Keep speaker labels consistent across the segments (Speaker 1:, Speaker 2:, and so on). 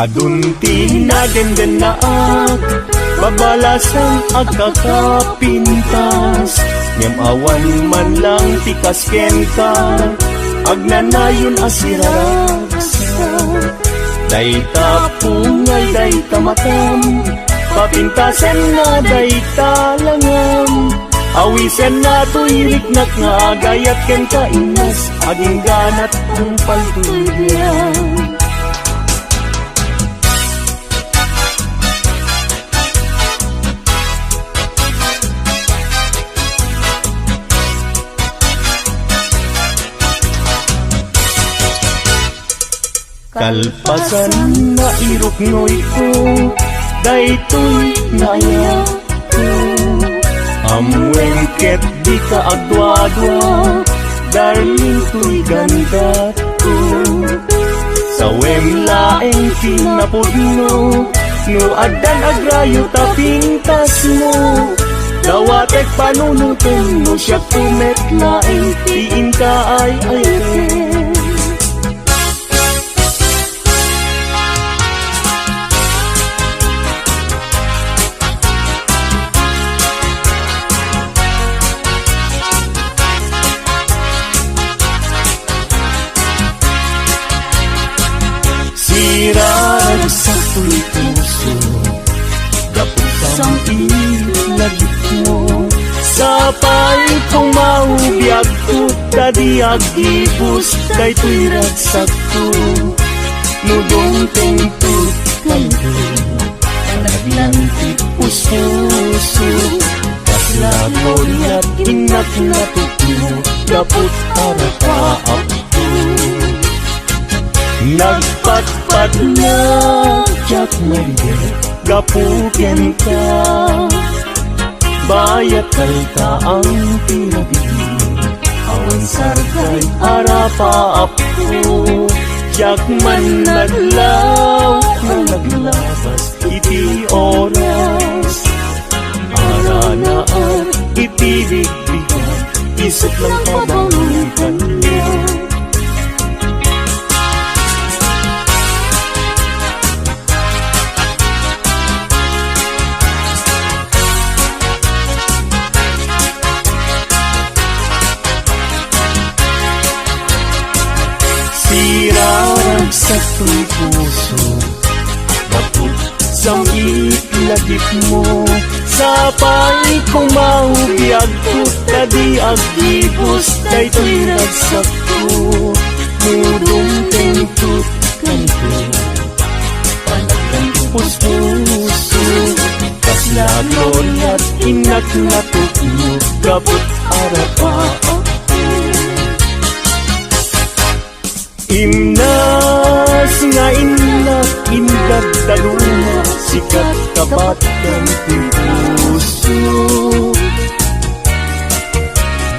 Speaker 1: Adunti na den naag, babalasan agkakapintas. Ngem awan man lang tikas kenta, agnanayon asiraragsak. Dayta pungay, dayta matam, papintasen na dayta langam. Awisen na tuirik na ngagayat ken kainas, aging ganat ang paltulyan. Kalpasan na iruknoy ko, daytoy naya ko. Amwengket di ka agwadwa, darling to'y ganda ko. Sa wemlaeng kinapudno, no adan agrayo tapintas mo. Dawatek panunutin mo siya kumetlaeng, tiin ka ay ayten. Sirag sa tuloy puso, dapot sang ilagit mo. Sapay kong maubiyag ko, tadi agibus, day to'y ragsak ko. Nudong tengtut kayo, naglantik puso. Kaslagoriat inak na tukmo, dapot arapaap ko. Nagpatpat na Jack Maria, gapuken ka. Bayat kalta ang pinabili, awan sargay arapaap ko. Jack man naglaw, naglabas iti oras. Ara na at itibigbigan, isip lang pabangutan niya. Sirarag sa tuloy puso, dapot sang itlagip mo. Sapay kong maubiyag ko, tadi agibus, day to'y ragsak ko. Nudong tengtut kanto, palagang puso. Kaslagoriat inak na tukmo, dapot arapaap. Imnas nga inak, indag daluna, sikat kabatan puso.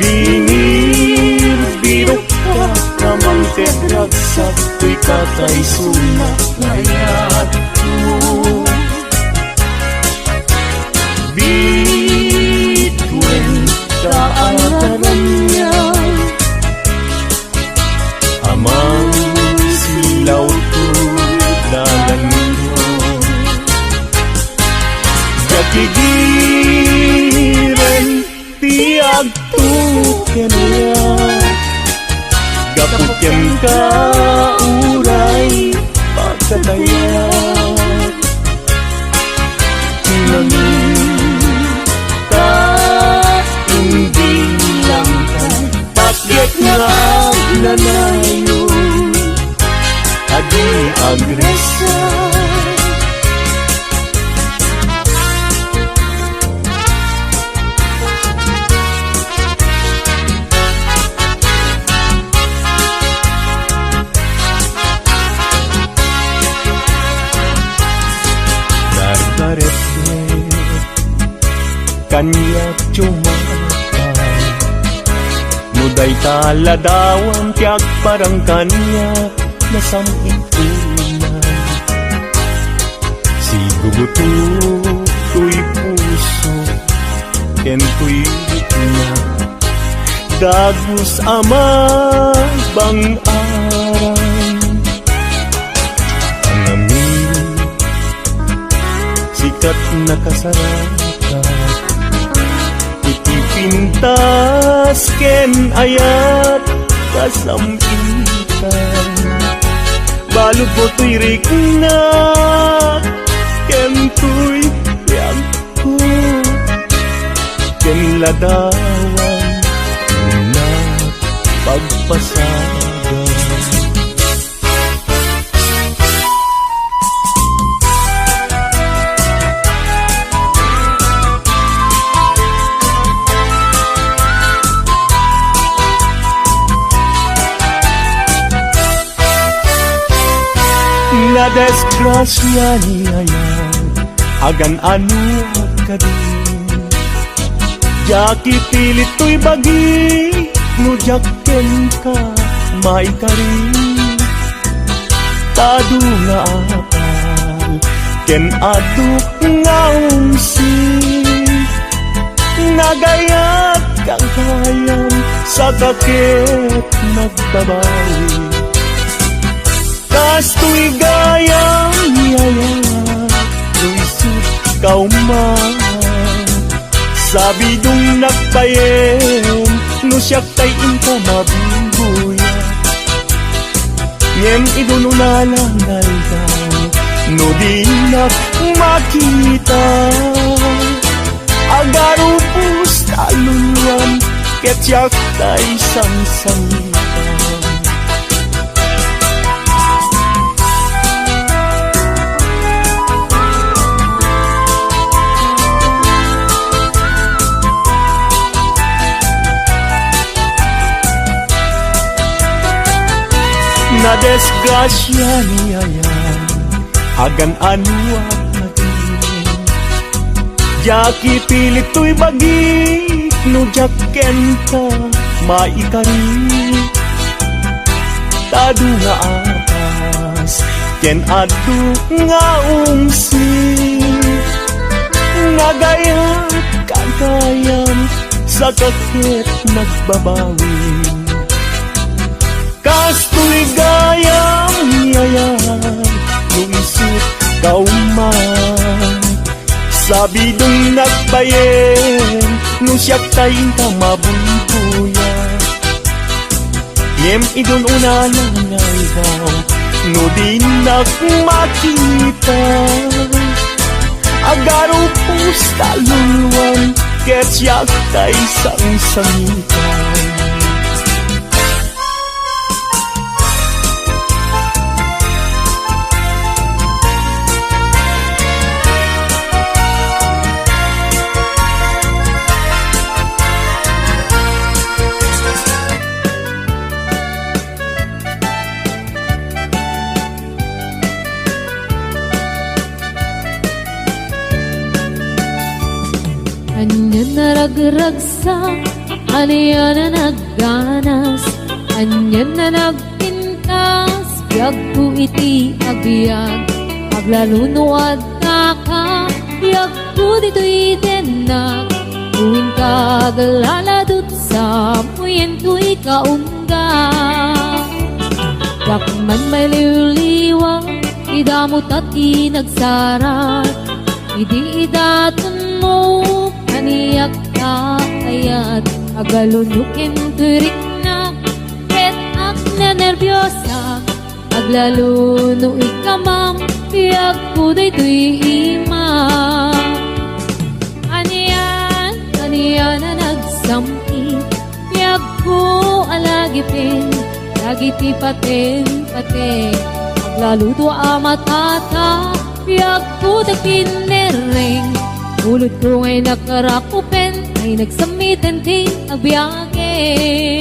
Speaker 1: Bingir, birok ka, namang tedragsak, to'y katay sunak ngayat mo. Bitwen ka ang taranya, amang silaw ko dalan mo. Gapigiran tiyag tuken niya, gaputyan ka uray pagkataya. Nangin ka hindi lang ka, pagyat nga nanayo, adi agresa. Dardaret kanya cumakay, muday taladawan tiyak parang kanya nasamit tunay. Si guguto tuy puso, ken tuy na dagus ama bang aray. Ang amin kat nakasarakat. Itipintas ken ayat kasamitan, balod mo to'y riknak ken to'y yagko, ken ladawan na pagpasagan. Na desgrasya niya yan, agan ano ka din. Jaki pilit to'y bagi, no jakken ka, maikari. Tado nga apal, ken aduk nga umsi. Nagayat kang kayan, sa kakit nagbabawi. Kas to'y gayang yayat, luisot kauman. Sabi dong nagpayen, no siyak tay inka mabubuya. Ngem idununalangay daw, no di nak makita. Agarupos taluluan, ket siyak tay sang-sangitan. Na desgrasya niya yan, agan ano ang naging. Jaki pilit to'y bagi, no jakken ka, maikari. Tado nga atas, ken aduk nga umsi. Nagayat kagayan, sa kakit nagbabawi. Kas to'y gayang yayan, lumisot kauman. Sabi dong nagbayen, no siyak tayin ka mabubuya. Ngem idon unalangay daw, no di nak makita. Agaro pus taluluan, ket siyak tay sang-sangitan.
Speaker 2: Anya na ragragsak, anya na nagganas, anya na nagpintas, biyag ko iti agbyag. Aglalunuad na ka, biyag ko dito'y denag. Tuwin ka aglaladot sa muyen ko'y kaungga. Dakman may liwliwang, idamot at inagsarat. Idi idatun mo, kaniyak ka ayat. Agalunukin turik na, ket ak na nervyosa. Aglaluno ikamam, piyak ko daytoy imam. Aniyan na nagsampi, piyak ko alagipin. Lagiti paten, aglaluto amatata. Piyak ko dagpinereng, ulod ko ngay nakarakupen, ay nagsamitan ting agbiyagen.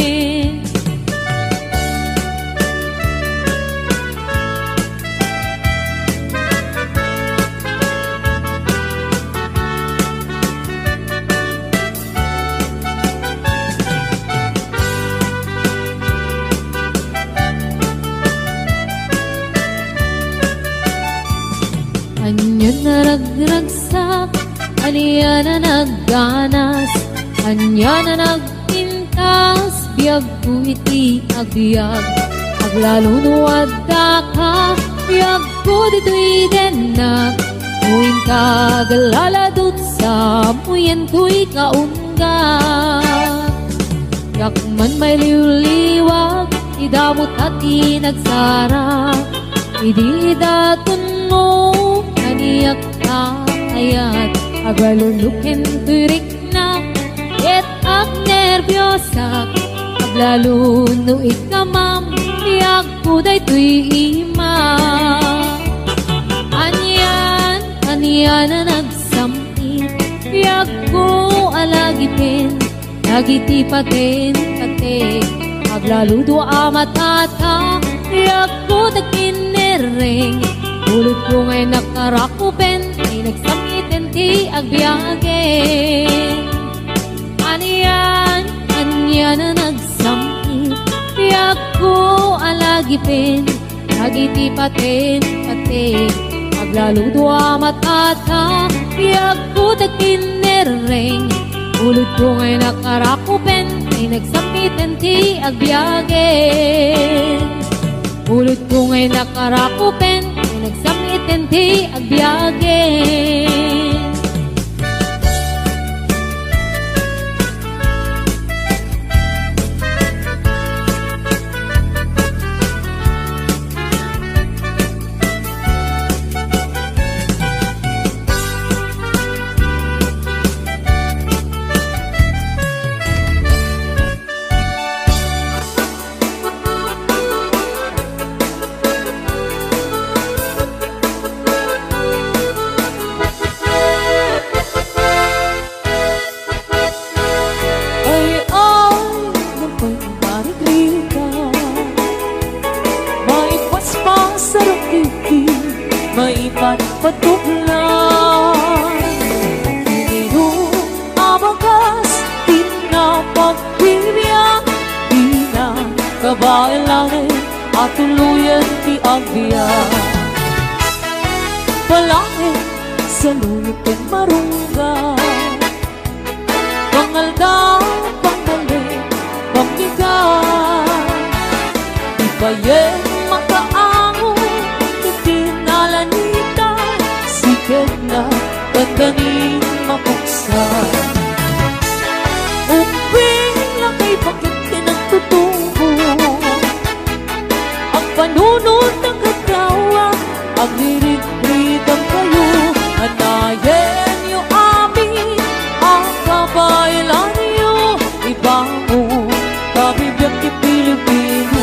Speaker 2: Anya na ragragsak, anya na nagganas, anya na nagpintas, biyag ko iti agbyag. Aglalunuad da ka, biyag ko dito'y denag. Muin kagaladot sa muyan tuy kaunga. Yakman may liwliwag, idamot at inagsara. Idi daton mo, kaniyak ka ayat. Agalulukin turik na, et ak nervyosa. Aglalo no ikamam, tiyak kuday tuy ima. Anyan na nagsampit, tiyak ko alagipin. Nagiti patin pate, aglalo do amatata. Tiyak ko nagkinereng, ulot ko ngay nakarakupen. Ay nagsakitin ti agbiyagen. Anyan na nagsampit, tiyak ko alagipin. Nagiti patin pate, aglalo do amatata. Tiyak ko nagkinereng, ulot ko ngay nakarakupen. Ay nagsakitin ti agbiyagen. Ulot ko ngay nakarakupen, ay nagsamitin ti agbiyagen.
Speaker 3: May patpatuglan, Ininom abagas, di na pagpibiyang, di na kabailangan at tuluyan ti agbiyan. Palangit sa lulot ng marunggan, pangaldaw, panggaling, panggigan, ibayeng makaangon, nalanita, sikat na gaganin mapuksan. Uping lang kay bakit pinagtutubo, ang panunod ng katawa, ang hirit-ritang kayo. Anayin niyo amin, ang kabaylan niyo, ibango, kabibiyang di Pilipino.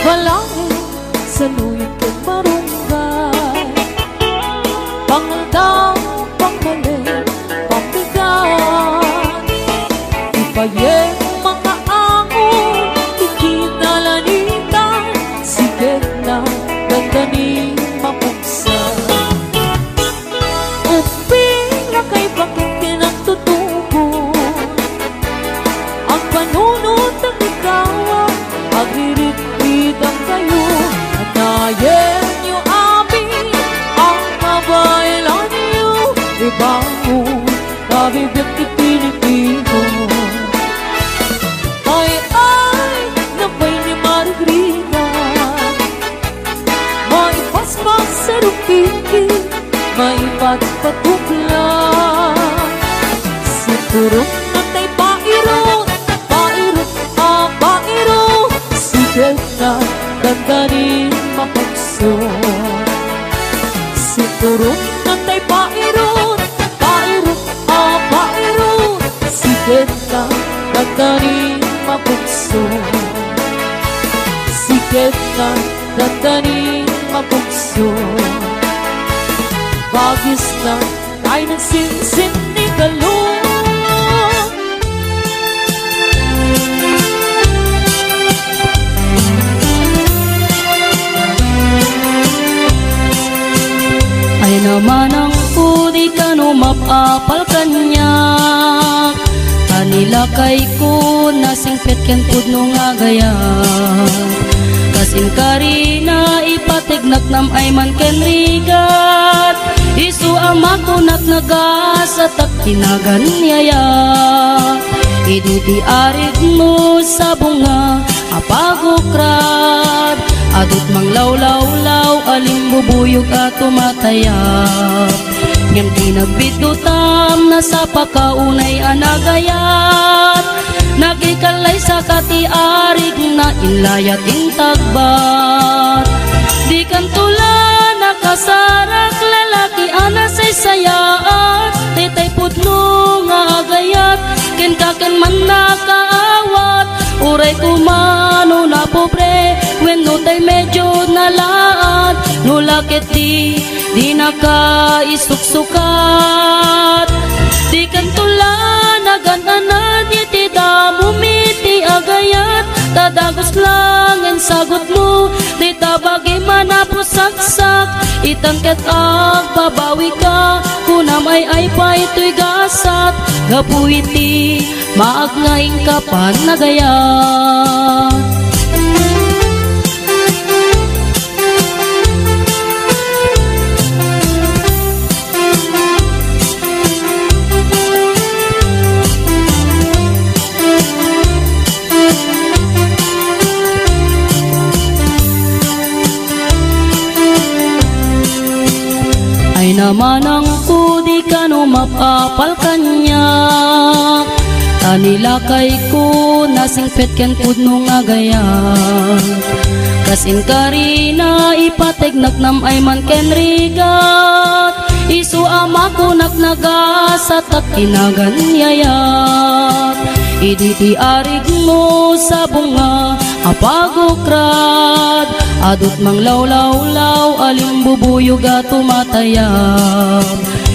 Speaker 3: Balangin sa luyot kong marunggay, pangaldaw, pangmaling, pambigat. Ipayeng mga angon, ikinalanitan, sigat na gandaning mapugsan. Uping na kay bakit kinagtutubo, ang panunod ng ikaw, agririt-ritang kayo. Anayin niyo amin, ang kabaylan niyo, ibango, kabibiyang ti Pilipino. Ay, nabay ni Margarita, may paspas sa rupiki, may patpatuklan. Siguro na tayo pairot, pairot, sigat na gandanin mapagson. Siguro na tayo pairot, sigat na gandanin mapagson. Sigat na gandanin mapagson. Bagis na tayo nagsisinigalo.
Speaker 4: Ay naman ang pudi ka no mapapal kanya, Tanilakay ko nasingpit ken pudno nga gaya. Kasin karina ipatignak nam ay man ken rigat. Isu ama ko nagas at tinagan niyaya. Iduti arig mo sa bunga apagokrad. Adut mang law-law-law aling bubuyog at tumatayap. Ngem tinagbidutam na sa pakaunay anagayat. Nagikalay sa katiarig na inlayat intagbat. Di kan tula nakasarak lalaki anasay sayaat. Titay pudno nga agayat ken kaken man nakaawat. Uray kumano na pobre wenno tay medyo nalaat. Nulakit di nakaisuksukat. Di kan tula nagananan iti damumiti agayat. Tadagos lang ang sagot mo. Di tabagi manapusaksak. Itangket agbabawi ka. Kunamay ay pa ito'y gasat. Gapuiti maagnaing kapan nagayat. Ay naman ang kudi ka no mapapal kanya. Tanilakay ko nasingpit ken pudno nga gaya. Kasin karina ipatignak nam ay man ken rigat. Isu ama ko nagas at tinagan niyayat. Iditi arig mo sa bunga apagokrad. Adut mang law-law-law aling bubuyog at tumatayap.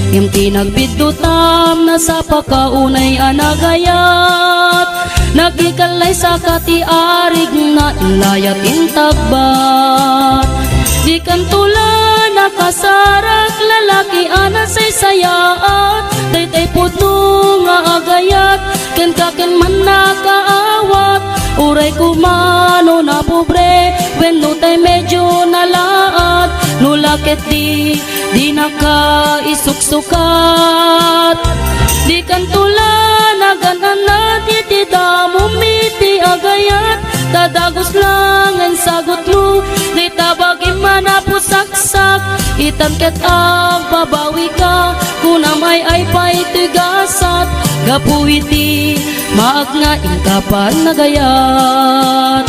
Speaker 4: Ngem tinagbidutam na sa pakaunay anagayat. Nagikalay sa katiarig na inlayat intagbat. Di kan tula nakasarak lalaki anasay sayaat. Daytay pudno nga agayat ken kaken man nakaawat. Uray kumano na pobre wenno tay medyo nalaat. Nulakit di nakaisuksukat. Di kan tula nagananan iti damumiti agayat. Tadagos lang ang sagot mo. Di tabagi manapusaksak. Itangket agbabawi ka. Kunamay ay pa ito'y gasat. Gapuiti maagnaing kapan nagayat.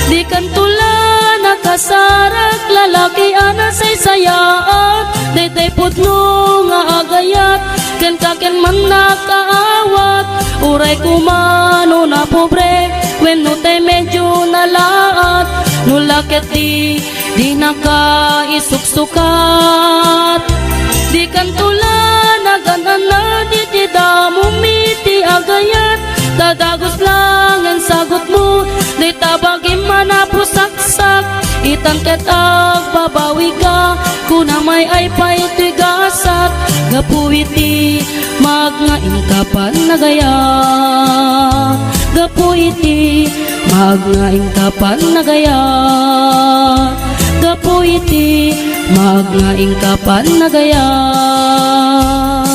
Speaker 4: Di kan tula nakasarak lalaki anasay sayaat. Daytay pudno nga agayat ken kaken man nakaawat. Uray kumano na pobre wenno tay medyo nalaat. Nulakit di nakaisuksukat. Di kan tula nagananan iti damumiti agayat. Tadagos lang ang sagot mo. Di tabagi manapusaksak. Itangket agbabawi ka. Kunamay ay pa ito'y gasat. Gapuiti magnaing kapan nagayat. Gapuiti magnaing kapan nagayat. Gapuiti magnaing kapan nagayat.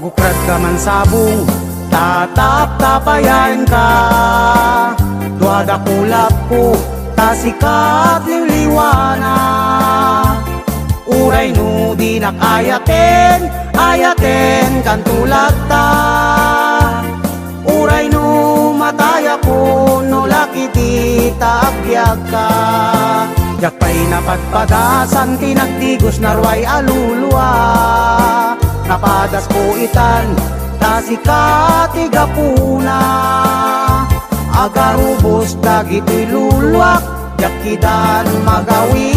Speaker 5: Pagukrad ka man sabong, tatap-tapayan ka. Duada kulap ko, tasikat liliwana. Uray no di nakayaten, ayaten kan tulad ta. Uray no mataya ko, no lakiti taagbyag ka. Yakpay napadpadasan, tinagdigos narway aluluwa. Napadas po itan, tasikati gapuna. Agarubos dagito'y luluwak, yakidan magawidan.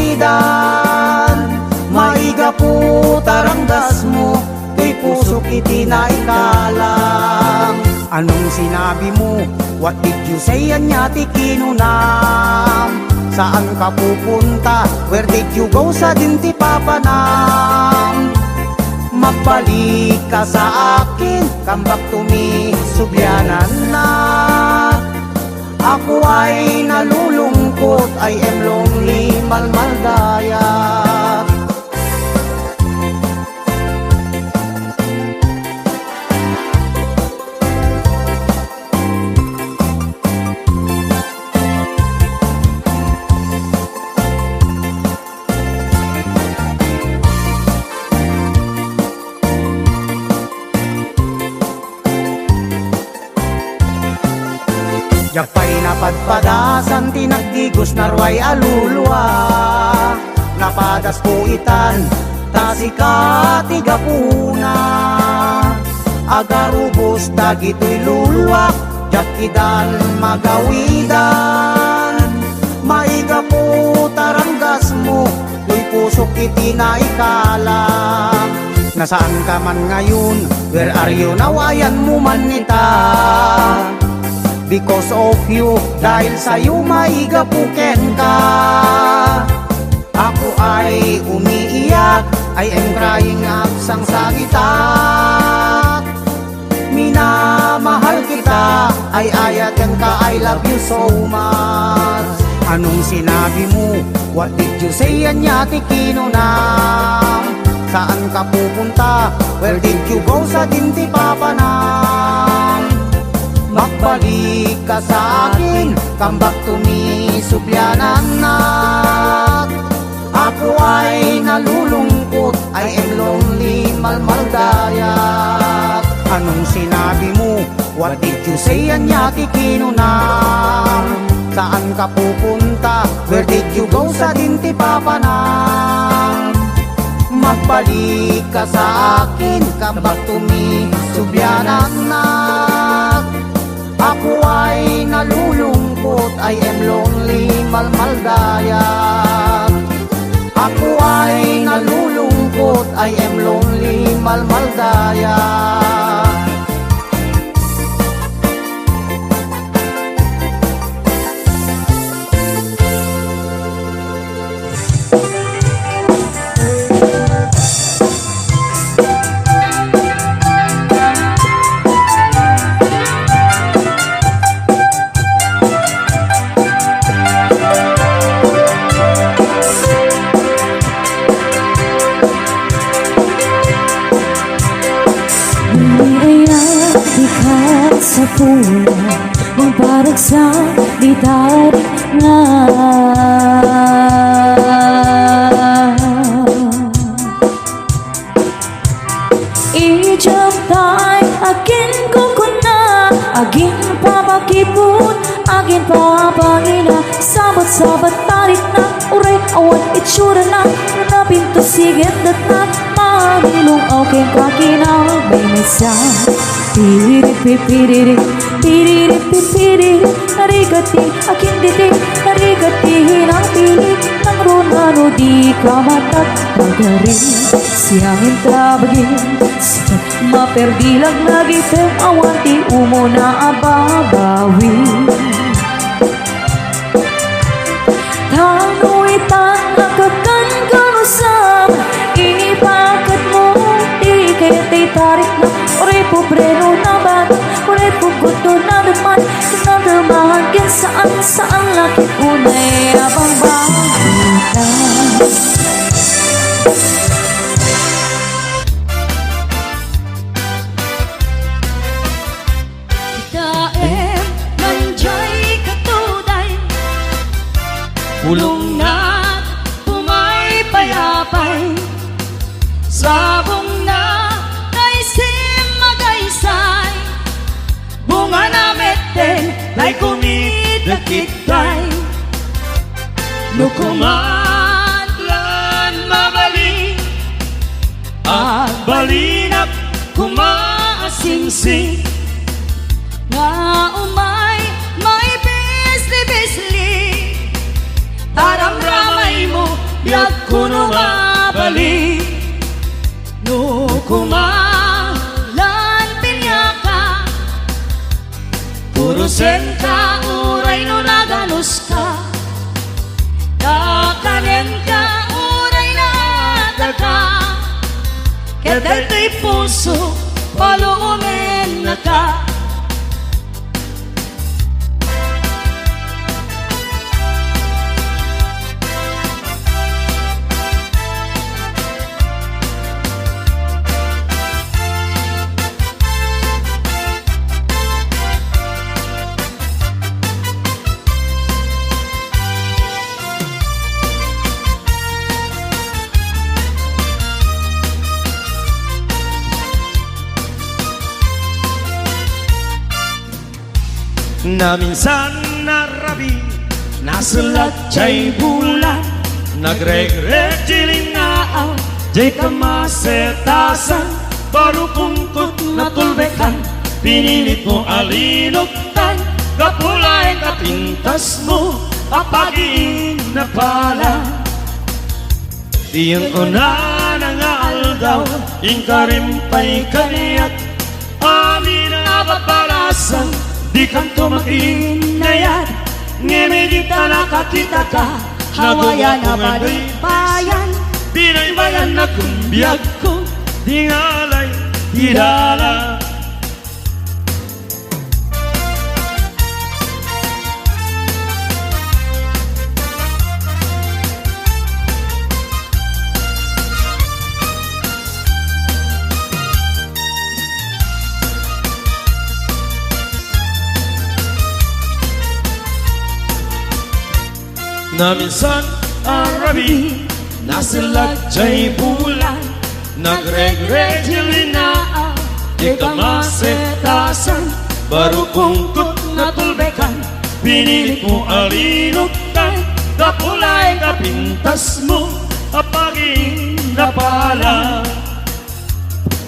Speaker 5: Maiga po tarangdas mo, kay puso kiti na ikalang. Anong sinabi mo? What did you say? Anya ti kinunam. Saan ka pupunta? Where did you go? Sa dinti papanam. Magbalik ka sa akin, come back to me, subyanan na. Ako ay nalulungkot, I am lonely, malmaldaya. Yakpay napadpadasan, tinagdigos narway aluluwa. Napadas po itan, tasikati gapuna. Agarubos dagito'y luluwak, yakidan magawidan. Maiga po taranggas mo, tuy puso kiti na ikalang. Nasaan ka man ngayon? Where are you now? Ayan mo man nita. Because of you, dahil sa'yo maigapuken ka. Ako ay umiiyak, I am crying up sang sagitak. Minamahal kita, ay ayaten ka, I love you so much. Anong sinabi mo? What did you say? Anya ti kinunam. Saan ka pupunta? Where did you go? Sa dinti papanam. Magbalik ka sa akin, come back to me, subyanan na. Ako ay nalulungkot, I am lonely, malmaldayak. Anong sinabi mo? What did you say? Anya ti kinunam. Saan ka pupunta? Where did you go? Sa dinti papanam. Magbalik ka sa akin, come back to me, subyanan na. Ako ay nalulungkot, I am lonely, malmaldayak. Ako ay nalulungkot, I am lonely, malmaldayak.
Speaker 3: Sa pula, magparag sa ditarik nga. Ijab tay, akin ko kuna, agin papakipot, agin papangina. Sabat-sabat tarik na, uray awan itsura na, napinto sigit dat na, mamilong aking kakina, may mesa. Piriri, piriri, piriri, narigati, aking diti, narigati, hinapili, nang runano di ka matat, magarin, siyangin trabagin, maperdilag nagipem, awanti umo na ababawi. Tanguitan, nakakan kanusam, ipakat mo, di kaya tarik na, ore pobreno na bat, ore puguto na daman, kinadamahan kin saan lakit unay abang bagitan.
Speaker 4: Sabong na naisim magaysay, bunga na meten tay kumidakitay. Nukuman lan mabali, at balinap kumasingsing. Nga umay may bisli-bisli, taram-ramay mo yak kuno mabali. Nukumalan pinyaka, purusen ka uray no naganus ka. Kakanen ka uray na ataka, ketay to'y puso paluumin na ka.
Speaker 1: Na minsan narabi, nasulat jay bulan, nagregret jilingaan, jay kamasetasan, baru kungkot na tulbekan, pinilit mo alinugtan, kapulay kapintas mo, apagin na pala. Iyong una na nga aldaw, ingkarimpay kaniyak, amin na babalasan, di kan tumakinayat, ngimigita nakakita ka, hawaya na bayan, binaybayan na kumbiyag ko, di ngalay, di dala. Na minsan arabi, nasulat jay bulan, nagregret jilinaan, di kamasetasan, baru kungkot na tulbekan, pinilit mo alinugtan, kapulay kapintas mo, apagin na pala.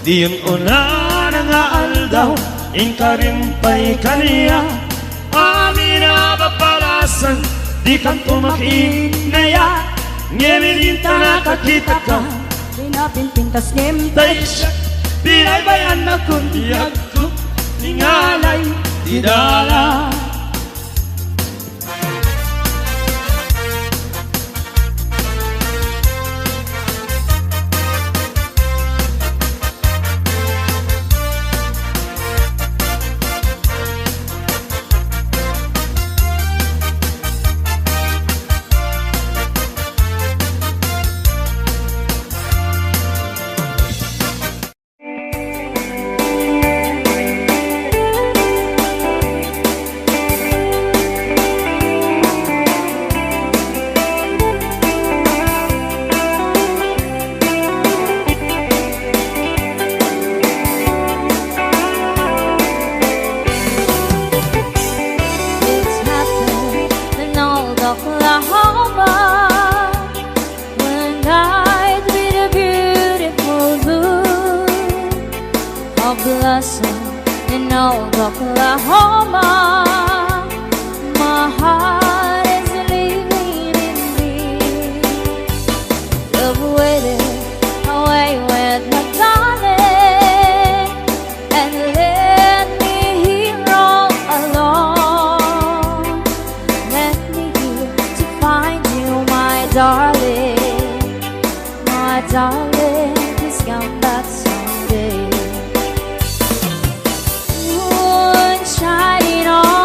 Speaker 1: Di yung una na nga aldaw, ingkarimpay kaniya, amin na babalasan, di kan tumakinaya, ngemilinta nakakita ka,
Speaker 3: Pinapinpintas ngem
Speaker 1: tay siya, binaybayan na kundiyag ko, ningalay, di dala.
Speaker 2: It's happened in old Oklahoma, one night with a beautiful moon, a blossom in old Oklahoma. My heart is living in me. Love waited away with my darling, and let me here all alone. Let me here to find you, my darling. My darling, please come back someday. Moon shining on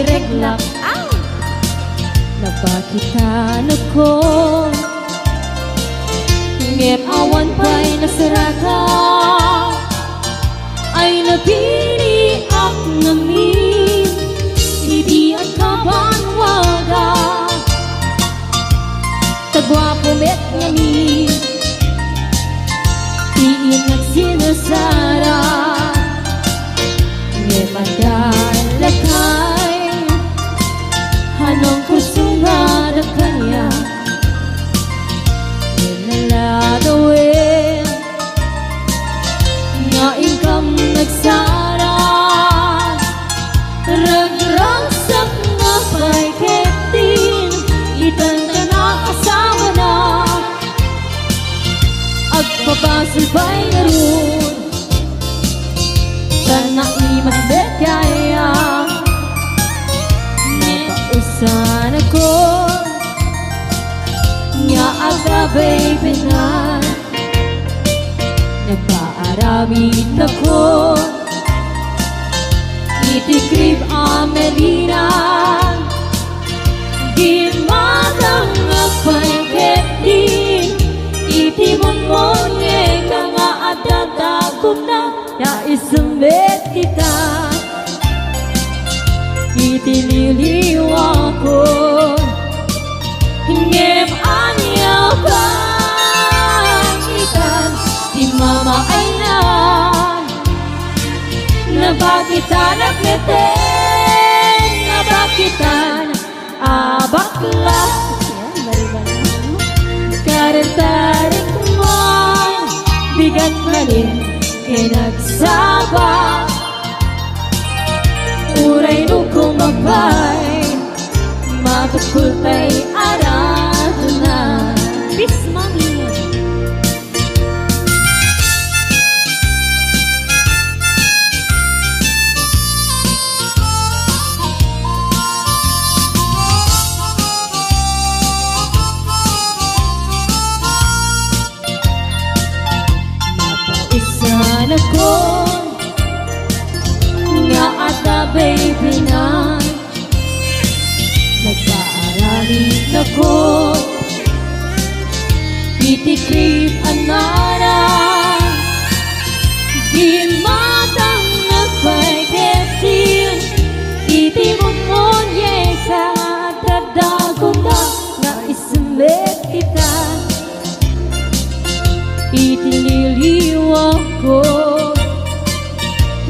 Speaker 2: ireglak Napakitan ako Ngem awan pa'y nasaraka Ay nabini ak namin Hindi at kabanwaga Tagwapo met ngamin Tiin at sinasara Ngem andalakay Hanong kusungada kanya Naladawin Nga ingkam nagsara Ragrangsak nga pa'y ketin Itanda na kasama na Agpabasal pa'y naroon Kana imas bekaya Napausan ako Nga agabay pinan Nagpaaramid ako Itikrib Amelina Gimatang agpay ketin Itimonmonye ka nga adadagom na Naisumit kita Itiniliwa ko Ngem anya pangitan Di mama ay nabakitan at meten Nabakitan abakla Karentarik man Bigat malin Kinagsaba Uray nukong mabay Matukul tay araduna Peace, Mommy Napausan ako Nga ata baby na Nagpaaramid ako Itikrip anara Gimatang nagpay kesin Itimonmonye sa dadagom na Naisumit kita Itiniliwa ko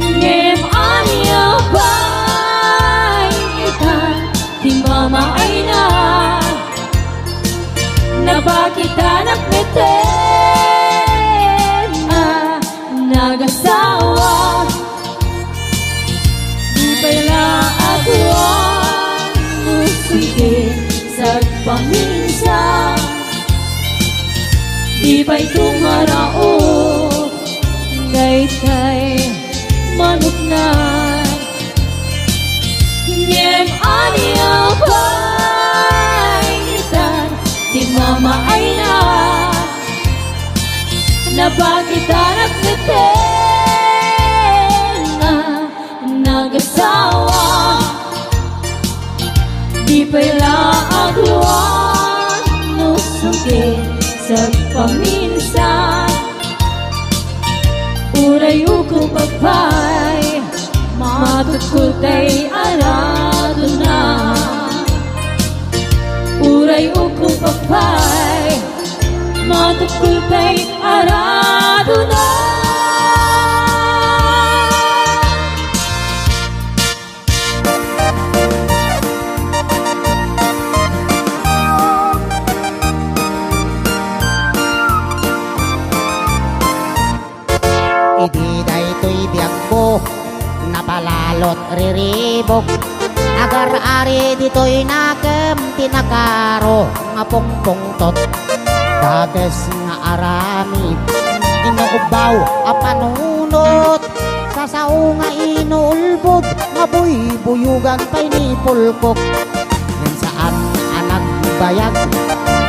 Speaker 2: Ngem anya ba'y itan Di mama ay Nabakitan at meten Nagasawa Di pala aguan Nusuntin sa paminsan Di ba'y tumarao Ngay kay manuknan Ngem anya paitan Di mama ay nabakitan at meten Nagasawa Di pala agluan Nusuntin sa paminsan Uray ko pagpay Matukul tay arado na Uray ko pagpay Matukul tay arado na
Speaker 5: Ididay to'y biyagbo Napalalot riribok Agar-ari dito'y nakem Tinakaro nga pongpongtot Dages nga aramid Inuubaw a panunot Sasaw nga inuulbod Nga buy-buyugan pa'y ni pulkok Yan saan anak bayag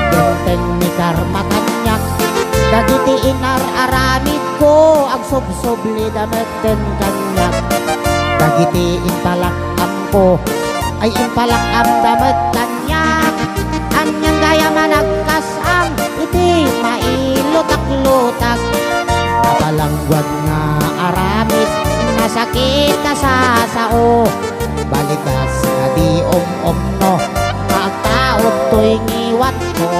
Speaker 5: Genteng ni karma kanyak Dagiti inar-aramid ko Ag subsubli damit den kanyak Dagiti intalakam ko ay impalak ang damat kanyak. Anyang gaya managkas ang iti mailutak-lutak. Napalangwag nga aramid, nasakit ka sa sao. Balikas nga di no, pagtaot to'y ngiwat ko.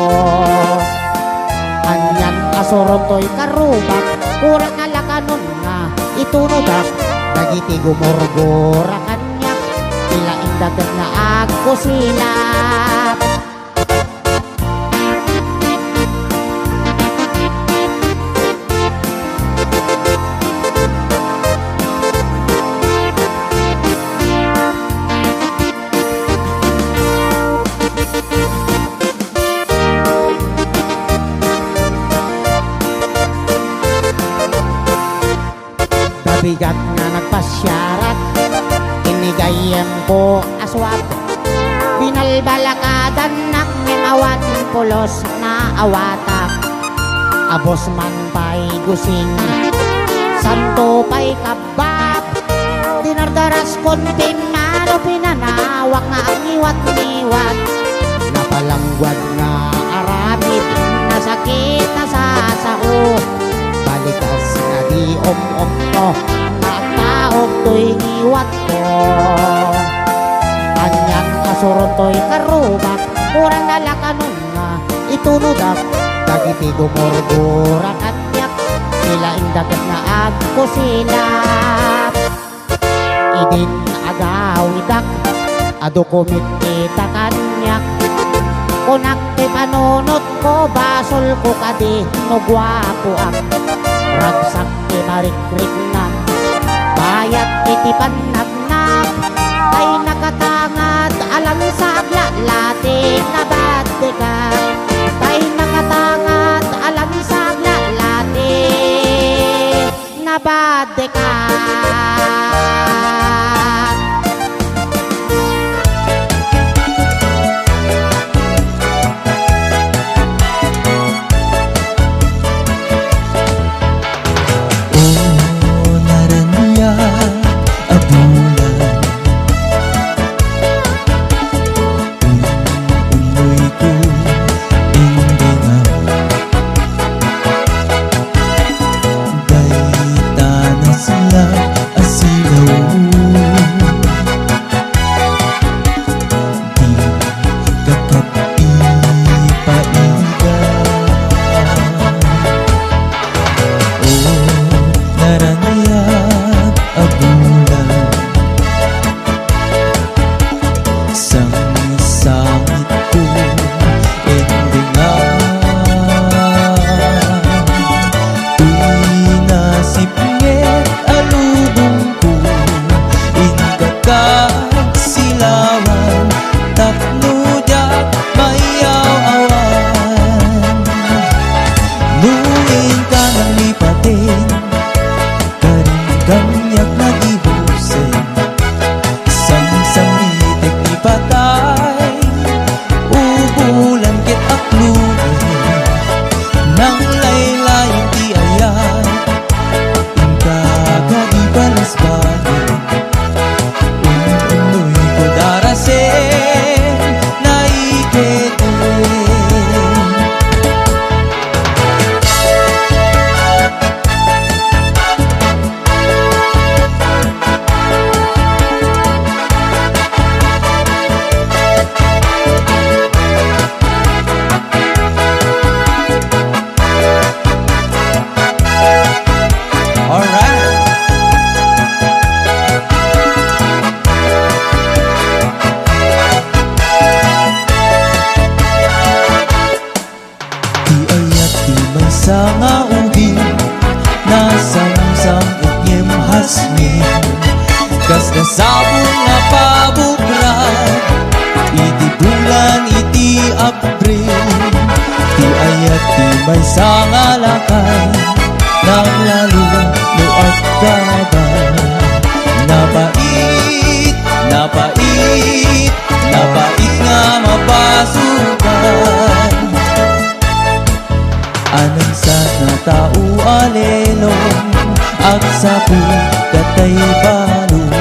Speaker 5: Anyan asuron to'y karubak, kurang alakanon nga itunudak. Nagiti gumurgura kanyak, tila indagat nga ako silap. Bigat nga nagpasyarat, inigayem ko aswap. Binalbalakadan nak awan pulos na awatak. Abos man pa'y gusing, santo pa'y kabab. Dinardaras kon pinano pinanawak nga ang iwat-iwat. Napalangwad nga aramid, nasakit na sa sao. Balikas nga di no, nataog to'y ngiwat ko. Anyang asuron to'y karubak, kurang nalakanon nga itunudak. Dagiti gumurgura kanyak, sila indagat na agko silap. Idin agawidak, adukumit kita kanyak. Kunak ti panunot ko, basol ko kadi no gwapo ak. Ragsak ti marikrik na, bayat iti panagnak. Ay nakatangad alam sa aglalating nabate ka. Ay nakatangad alam sa aglalating nabate ka.
Speaker 6: Sabong nga pabukran, iti bulan iti Abril. Ti ayat ti may sangalakay, nang lalo no at gabay. Napait, napait, napait nga mapasukan. Anong sa nga tao alelong, ag sapu katay balong.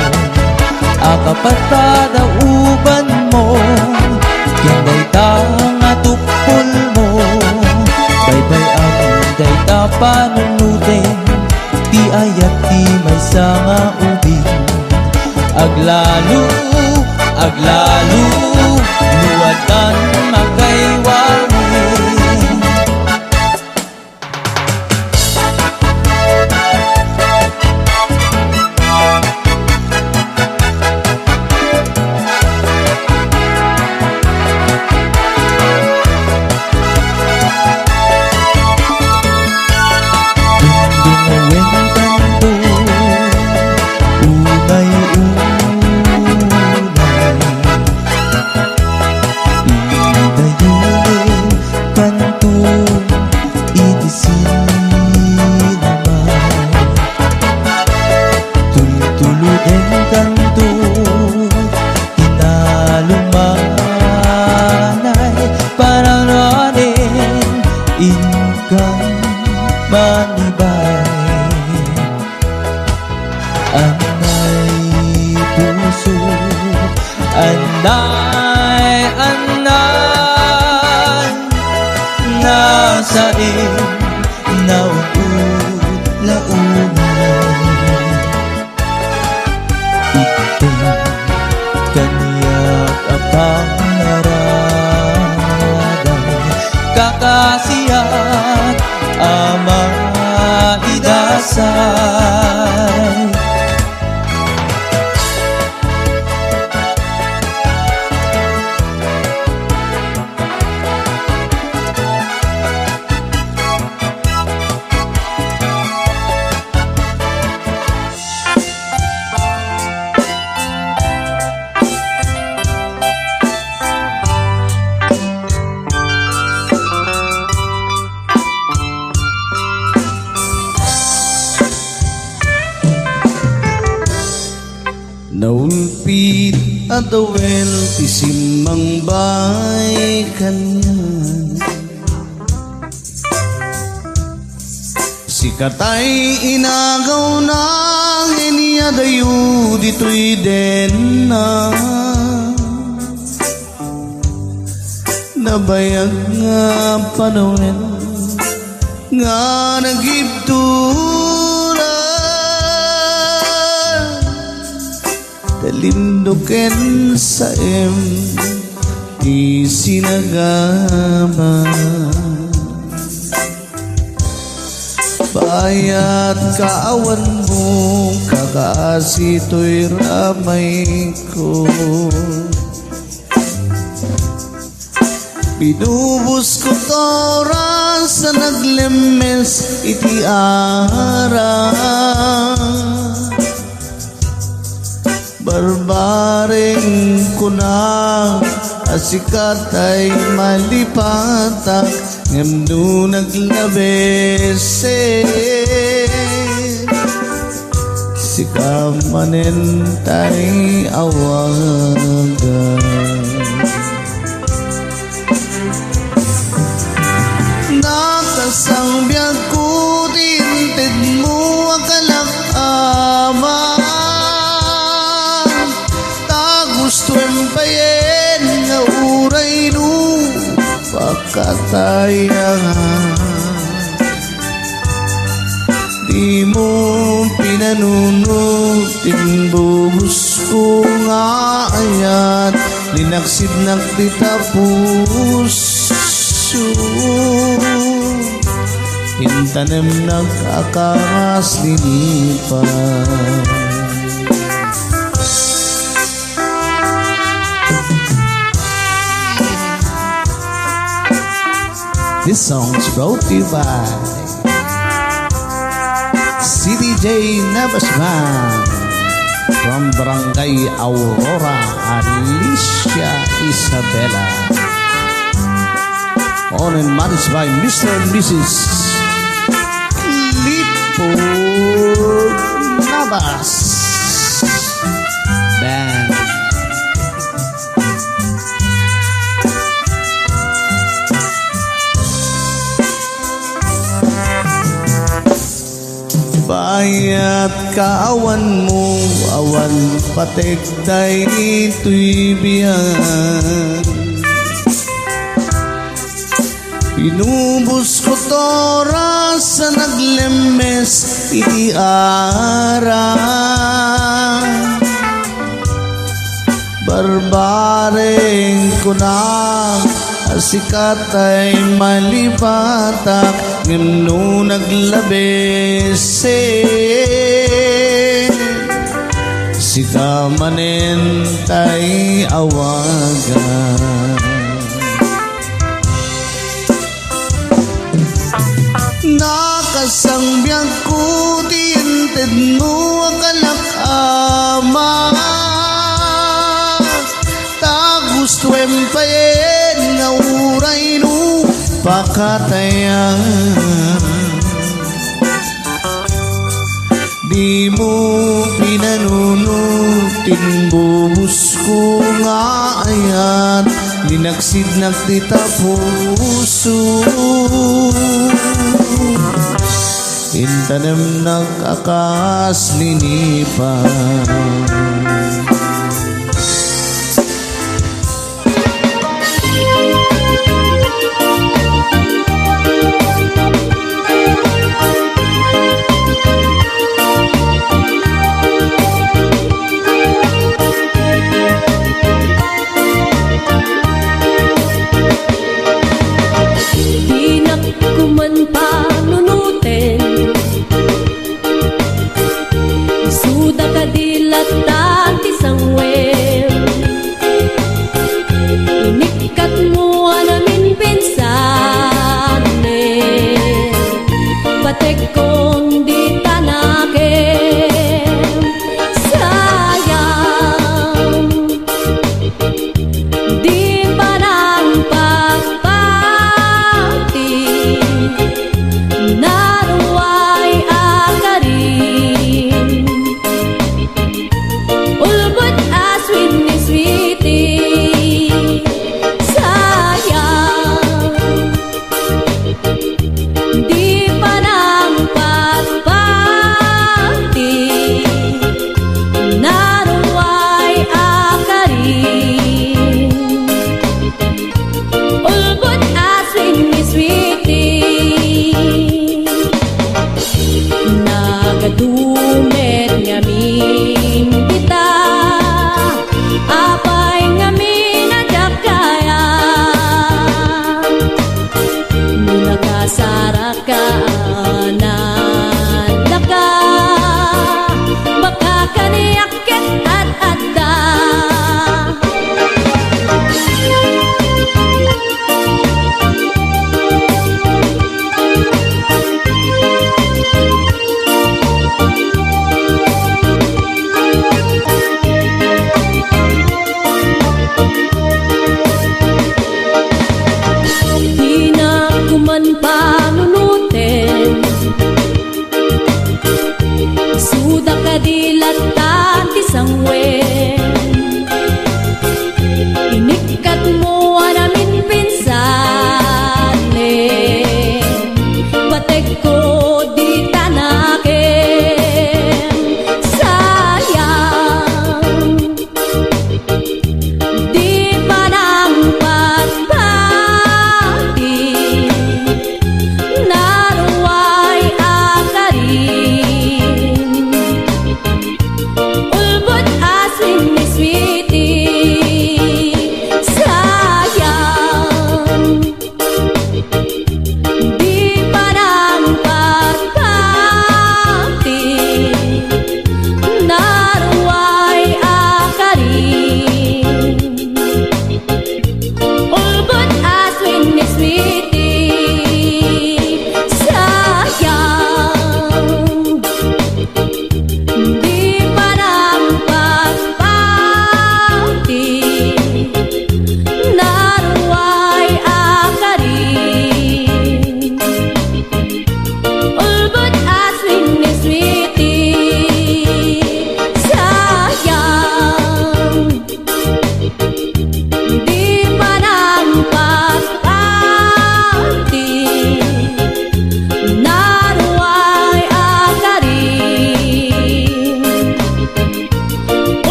Speaker 6: Ak kapatada uban mo, yanday ta nga tupol mo. Baybay ang day ta panunuten, ti ayat ti may nga ubing. Aglalo, luwatan makaywangin. Anay puso, anay nasain nauud-launan. Itong kaniyak apang naradan, kakasiyak ama idasay.
Speaker 1: Naulpit at awel ti simang bay kanyan, sikatay inagaw na iniadayo dito'y den na. Nabayag nga panawin nga nagibtura, talinduken sa di sinagama. Bayat kaawan mo, kakaasito'y ramay ko. Pinubos ko toras sa naglemes iti ara. Barbaring ko na asikat ay malipatak, ngam naglabese sikamanen tay awagan. Nakasang biyag ko tinted mo akalak-ama, gusto empayen nga uray no pakatayangan. Di mo pinanunutin buhos ko nga ayat, linaksidnak di tapuso. Hintanem nag-akaras linipan. This song's brought to you by CDJ Navasman from Barangay Aurora, Alicia Isabela. Owned and managed by Mr. and Mrs. Clifford Navas Band. Bayat
Speaker 7: kaawan mo, awan patekday ito'y biyan. Pinubos ko tora sa naglemes iti ara. Barbareng ko na asikat ay malipatak ngano naglabes sika manen tay awagan. Nakasangbyag ko tiinted mo akalak ama. Gusto empayen nga uray no pakatayan. Di mo pinanunutin bubus ko nga ayat linaksidnak tita puso. Intanem nag-akas linipan.